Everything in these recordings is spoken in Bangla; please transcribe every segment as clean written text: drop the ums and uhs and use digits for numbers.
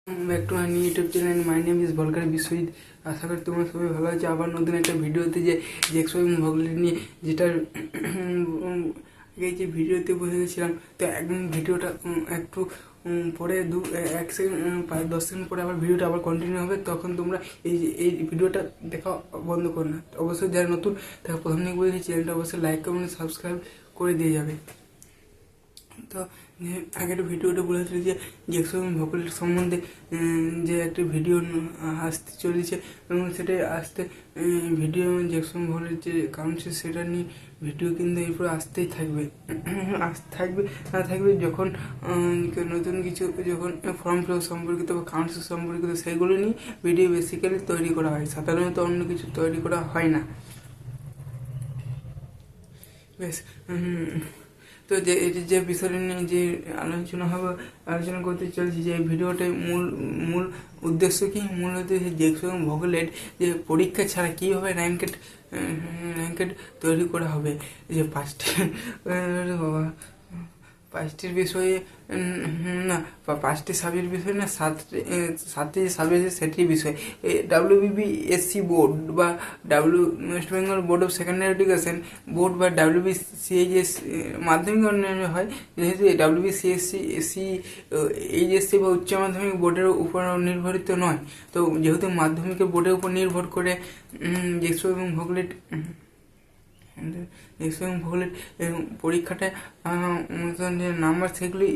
Back to my YouTube channel. My name is ভলকার বিশ্বজিৎ। আশা করি তোমরা সবাই ভালো আছো। আবার নতুন একটা ভিডিওতে যে জেক্সো এবং ভগলেট নিয়ে যেটার আগে যে ভিডিওতে বসে গেছিলাম, তো একদম ভিডিওটা একটু পরে এক সেকেন্ড 5-10 সেকেন্ড পরে আবার ভিডিওটা আবার কন্টিনিউ হবে। তখন তোমরা এই ভিডিওটা দেখা বন্ধ করো না। অবশ্যই যারা নতুন তারা প্রথম থেকে বলেছি চ্যানেলটা অবশ্যই লাইক কমেন্ট সাবস্ক্রাইব করে দিয়ে যাবে। তো আগের ভিডিওটা বলেছিল যে জেক্সো এবং ভগলেট সম্বন্ধে যে একটা ভিডিও আসতে চলেছে এবং সেটা আসতে ভিডিও জেক্সো এবং ভগলেট যে কাউন্সিল সেটা নিয়ে ভিডিও কিন্তু এরপর আসতেই থাকবে। থাকবে যখন নতুন কিছু যখন ফর্ম ফিল আপ সম্পর্কিত বা কাউন্সিল সম্পর্কিত সেইগুলো নিয়ে ভিডিও বেসিক্যালি তৈরি করা হয়, সাধারণত অন্য কিছু তৈরি করা হয় না। বেশ, তো যে এটি যে বিষয়টা নিয়ে যে আলোচনা করতে চলছি, যে ভিডিওটার মূল উদ্দেশ্য কি? মূল উদ্দেশ্য জেক্সো এবং ভগলেট যে পরীক্ষা ছাড়া কীভাবে র্যাঙ্কেড তৈরি করা হবে, যে পাঁচটির বিষয়ে না, পাঁচটি সাবজেক্ট বিষয় না, সাতটি সাবজেক্ট সেটির বিষয়। WBSC বোর্ড বা West Bengal board of secondary education board বা WBCHS মাধ্যমিক উন্নয়ন হয়, যেহেতু WBCHSC বা উচ্চ মাধ্যমিক বোর্ডের উপর নির্ভরিত নয়। তো যেহেতু মাধ্যমিকের বোর্ডের উপর নির্ভর করে জেক্সো এবং ভগলেট পরীক্ষাটা যে নাম্বার সেগুলি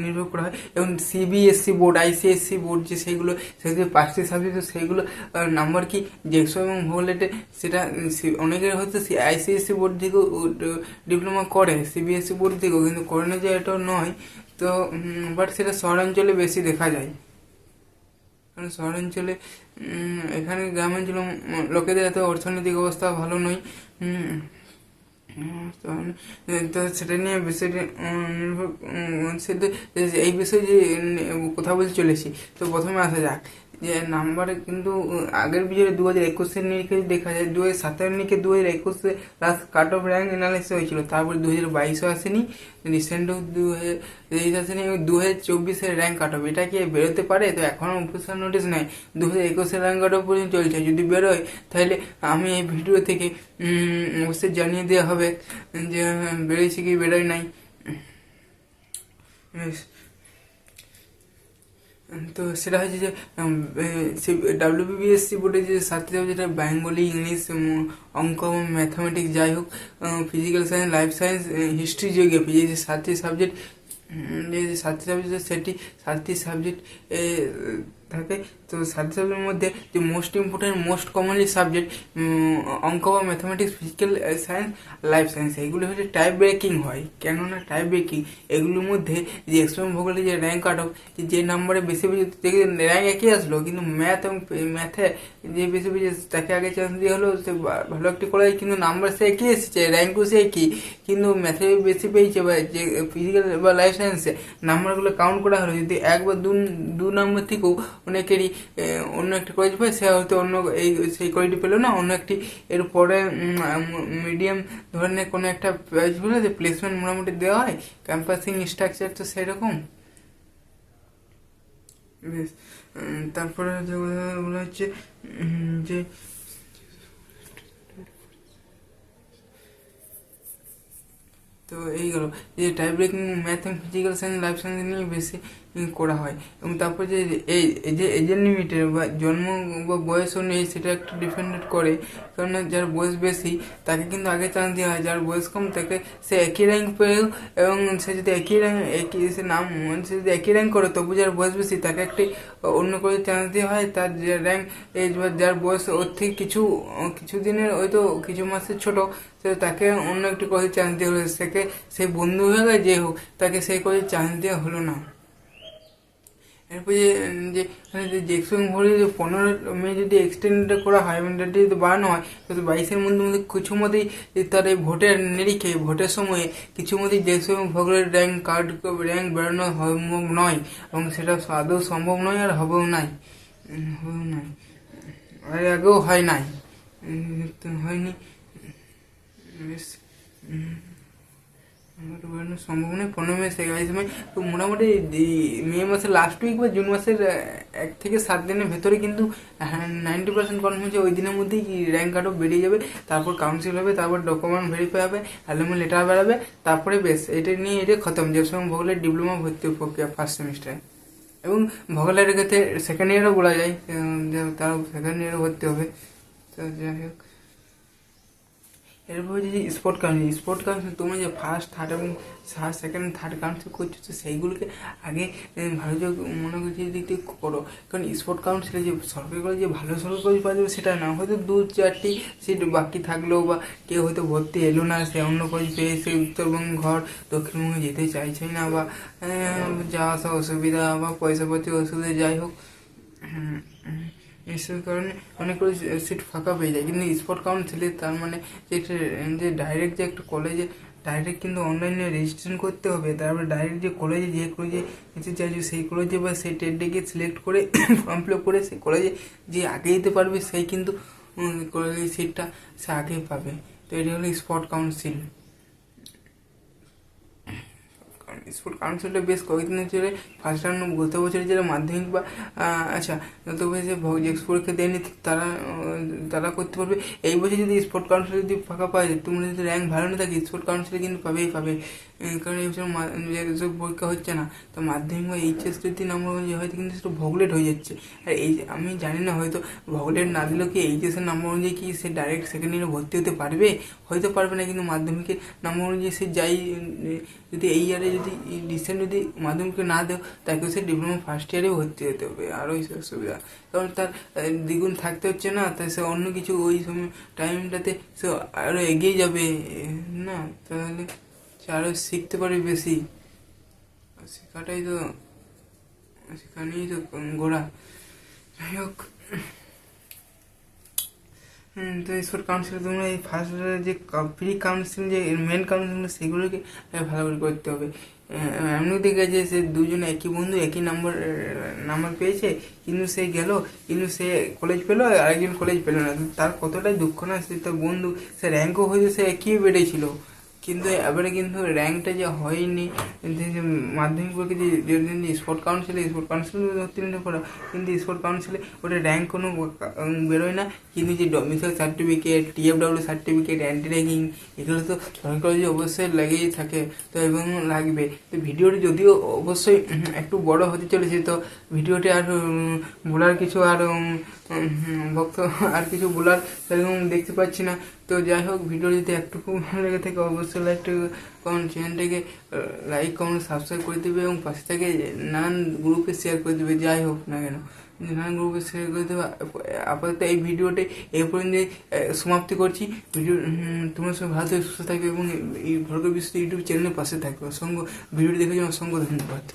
নির্ভর করা হয়। এবং CBSC বোর্ড, ICSC বোর্ড যে সেগুলো পাঁচটি সাবজেক্ট, সেইগুলো নাম্বার কি জেক্সো এবং ভগলেটে সেটা অনেকের হয়তো ICSC বোর্ড থেকেও ডিপ্লোমা করে, CBSC বোর্ড থেকেও, কিন্তু করে না যে এটাও নয়। তো বাট সেটা শহরাঞ্চলে বেশি দেখা যায়, কারণ শহরাঞ্চলে এখানে গ্রামাঞ্চলে লোকেদের এত অর্থনৈতিক অবস্থা ভালো নয়। তো সেটা নিয়ে বিষয়টি নির্ভর এই বিষয়ে যে কথা বলতে চলেছি। তো প্রথমে আসা যাক যে নাম্বার কিন্তু আগের বছরে 2021-এর নিরিখে দেখা যায়, 2017-এর নিরিখে 2021-এ last cut off rank analysis হয়েছিল। তারপরে 2022-ও আসেনি, রিসেন্টও 2023 আসেনি, এবং 2024-এর র্যাঙ্ক কাট অফ এটা কি বেরোতে পারে? তো এখনও অফিসিয়াল নোটিস নেই। 2021-এর র্যাঙ্ক কাট অফ পর্যন্ত চলছে। যদি বেরোয় তাহলে আমি এই ভিডিও থেকে অবশ্যই জানিয়ে দেওয়া হবে যে বেরোয়ছে কি বেরোয় নাই। তো সেটা হচ্ছে যে WBSC বোর্ডে যে সাতটি সাবজেক্ট, বেঙ্গলি, ইংলিশ, অঙ্ক, ম্যাথামেটিক্স, যাই হোক, physical science, life science, history, geography, যে সাতটি সাবজেক্ট সেটি সাতটি সাবজেক্ট থাকে। তো সাতটি সাবজেক্টের মধ্যে যে most important, most commonly subject অঙ্ক বা mathematics, physical science, life science, এগুলো হচ্ছে টাইপ ব্রেকিং হয়। কেননা টাইপ ব্রেকিং এগুলোর মধ্যে যে এক্সট্রিম ভোগালে যে র্যাঙ্ক কাট অফ, যে নাম্বারে বেশি দেখে র্যাঙ্ক একই আসলো, কিন্তু ম্যাথ এবং ম্যাথে যে বেশি তাকে আগে চান্স দিয়ে হলো, সে ভালো একটি কলেজ, কিন্তু নাম্বার সে একই এসেছে, র্যাঙ্কও সে একই, কিন্তু ম্যাথে বেশি পেয়েছে, বা যে ফিজিক্যাল বা লাইফ সায়েন্সে নাম্বারগুলো কাউন্ট করা হলো, যদি এক বা দু নম্বর থেকেও অনেকেরই অন্য একটি কলেজ পায়, সে হয়তো অন্য সেই কলেজটি পেলো না, অন্য একটি এরপরে মিডিয়াম ধরনের কোনো একটা পেলে যে প্লেসমেন্ট মোটামুটি দেওয়া হয়, ক্যাম্পাসিং স্ট্রাকচার তো সেরকম। বেশ, তারপরে যেগুলো হচ্ছে যে তো এইগুলো যে টাইপ ব্রেকিং ম্যাথ এবং ফিজিক্যাল সায়েন্স, লাইফ সায়েন্স নিয়ে বেশি করা হয়। এবং তারপর যে এজ লিমিটেড বা জন্ম বা বয়স অনুযায়ী সেটা একটু ডিপেন্ড করে, কারণ যার বয়স বেশি তাকে কিন্তু আগে চান্স দেওয়া হয়, যার বয়স কম তাকে সে একই র্যাঙ্ক পেয়েও, এবং সে যদি সে যদি একই র্যাঙ্ক করে, তবু যার বয়স বেশি তাকে একটি অন্য করে চান্স দেওয়া হয়। তার যে র্যাঙ্ক এজ বা যার বয়স ওর থেকে কিছু দিনের, হয়তো কিছু মাসের ছোট, তাকে অন্য একটি কলেজে চান্স দেওয়া হলো, সেই বন্ধু হয়ে গেলে যে হোক, তাকে সেই কলেজে চান্স দেওয়া হলো না। এরপর যে জেক্সো এবং ভগলেট 15 মে যদি এক্সটেন্ড করা হয় এবং ডেটটি যদি বাড়ানো হয়, তো 22-এর মধ্যে কিছু মধ্যেই তার এই ভোটের নিরিখে, ভোটের সময়ে কিছু মধ্যেই জেক্সো এবং ভগলেট র্যাঙ্ক বেরোনো সম্ভব নয়, এবং সেটা আদৌ সম্ভব নয়, আর হবেও নাই, আর আগেও হয় নাই, হয়নি। বেশ, সম্ভাবনা 15 মে শেষ এই সময় তো মোটামুটি মে মাসের লাস্ট উইক বা জুন মাসের 1 থেকে 7 দিনের ভেতরে কিন্তু 90% কনফার্ম হচ্ছে ওই দিনের মধ্যেই র্যাঙ্ক কাট অফ বেরিয়ে যাবে। তারপর কাউন্সিল হবে, তারপর ডকুমেন্ট ভেরিফাই হবে, অ্যালুমিনি লেটার বেরাবে, তারপরে বেশ এটা নিয়ে এটা খতম। যে সময় ভূগোলের ডিপ্লোমা ভর্তি প্রক্রিয়া ফার্স্ট সেমিস্টারে, এবং ভূগোলের ক্ষেত্রে সেকেন্ড ইয়ারও বলা যায় যে তারা সেকেন্ড ইয়ারে ভর্তি হবে। তো যাই হোক, এরপর যে স্পোর্ট কাউন্সিল তোমরা যে ফার্স্ট থার্ড এবং সেকেন্ড থার্ড কাউন্সিল করছো, তো সেইগুলোকে আগে ভালো যে মনে করছি দিক থেকে করো। কারণ স্পোর্ট কাউন্সিলে যে সরকারি কলেজ যে ভালো সরকারি কলেজ পাওয়া যাবে সেটা না, হয়তো 2-4টি সিট বাকি থাকলেও বা কেউ হয়তো ভর্তি এলো না, সে অন্য কলেজ পেয়ে সে উত্তরবঙ্গ ঘর দক্ষিণবঙ্গে যেতে চাইছে না, বা যাওয়া আসা অসুবিধা বা পয়সাপাতি অসুবিধা, যাই হোক এসব কারণে অনেকগুলো সিট ফাঁকা পেয়ে যায়। কিন্তু স্পট কাউন্সিলে তার মানে যে ডাইরেক্ট যে একটা কলেজে ডাইরেক্ট কিন্তু অনলাইনে রেজিস্ট্রেশন করতে হবে, তারপরে ডাইরেক্ট যে কলেজে যেতে চাইছে সেই কলেজে বা সেই টেটটাকে সিলেক্ট করে ফর্ম ফিল আপ করে সেই কলেজে যে আগে যেতে পারবে সেই কিন্তু কলেজের সিটটা সে আগে পাবে। তো এটা হলো স্পট কাউন্সিল। স্পোর্ট কাউন্সিলটা বেশ কয়েকদিনের ধরে ফার্স্ট রাউন্ড গত বছরের যারা মাধ্যমিক বা আচ্ছা গত বছর এক্স পরীক্ষা দেয়নি তারা করতে পারবে। এই বছর যদি স্পোর্ট কাউন্সিল যদি ফাঁকা পাওয়া যায়, তোমরা যদি র্যাঙ্ক ভালো না থাকে স্পোর্ট কাউন্সিলে কিন্তু পাবে। কারণ এই বছর যেসব পরীক্ষা হচ্ছে না, তো মাধ্যমিক বা এইচএস যদি নাম্বার অনুযায়ী হয়তো কিন্তু সেটা ভগলেট হয়ে যাচ্ছে। আর এই আমি জানি না, হয়তো ভগলেট না দিলেও কি এইচএসের নাম্বার অনুযায়ী কি সে ডাইরেক্ট সেকেন্ড ইয়ারে ভর্তি হতে পারবে, হয়তো পারবে না। কিন্তু মাধ্যমিকের নাম্বার অনুযায়ী সে যাই যদি এই ইয়ারে যদি রিসেন্ট যদি মাধ্যমিকে না দেও, তাকে সে ডিপ্লোমা ফার্স্ট ইয়ারে ভর্তি হতে হবে। আরও অসুবিধা, কারণ তার দ্বিগুণ থাকতে হচ্ছে না, তাই সে অন্য কিছু ওই সময় টাইমটাতে সে আরও এগিয়ে যাবে না, তাহলে সে আরও শিখতে পারবে বেশি। শেখানেই তো গোড়া। যাই হোক, তো স্পোর্ট কাউন্সিল তোমরা এই ফার্স্ট যে প্রি কাউন্সিল যে মেন কাউন্সিল সেগুলোকে ভালো করে করতে হবে। এমনি দেখে যে সে দুজনে একই বন্ধু একই নাম্বার পেয়েছে, কিন্তু সে গেল, কিন্তু সে কলেজ পেলো আর আরেকজন কলেজ পেলো না, তার কতটাই দুঃখ না। সে তার বন্ধু, সে র্যাঙ্কও হয়তো সে একই বেড়েছিল, কিন্তু এবারে কিন্তু র্যাঙ্কটা যে হয়নি। মাধ্যমিক পরীক্ষা যে স্পোর্ট কাউন্সিলে উত্তীর্ণ করা, কিন্তু স্পোর্ট কাউন্সিলে ওটা র্যাঙ্ক কোনো বেরোয় না। কিন্তু যে domicile certificate, TFW certificate, anti ranking, এগুলো তো সরকারি কলেজে অবশ্যই লেগেই থাকে, তো এবং লাগবে। তো ভিডিওটি যদিও অবশ্যই একটু বড় হতে চলেছে, তো ভিডিওটি আর বলার কিছু আর আর কিছু বলার সেরকম দেখতে পাচ্ছি না। তো যাই হোক, ভিডিও যদি একটুকু ভালো লেগে থাকে অবশ্যই চ্যানেলটাকে লাইক কমেন্ট সাবস্ক্রাইব করে দেবে, এবং পাশে থেকে নানান গ্রুপে শেয়ার করে দেবে, যাই হোক না কেন নানান গ্রুপে শেয়ার করে দেবে। আপাতত এই ভিডিওটি এই পর্যন্ত সমাপ্তি করছি। তোমার সঙ্গে ভালো সুস্থ থাকবে এবং এই ভর্গ বিশ্ব ইউটিউব চ্যানেলের পাশে থাকবে। ভিডিওটি দেখার জন্য অসংখ্য ধন্যবাদ।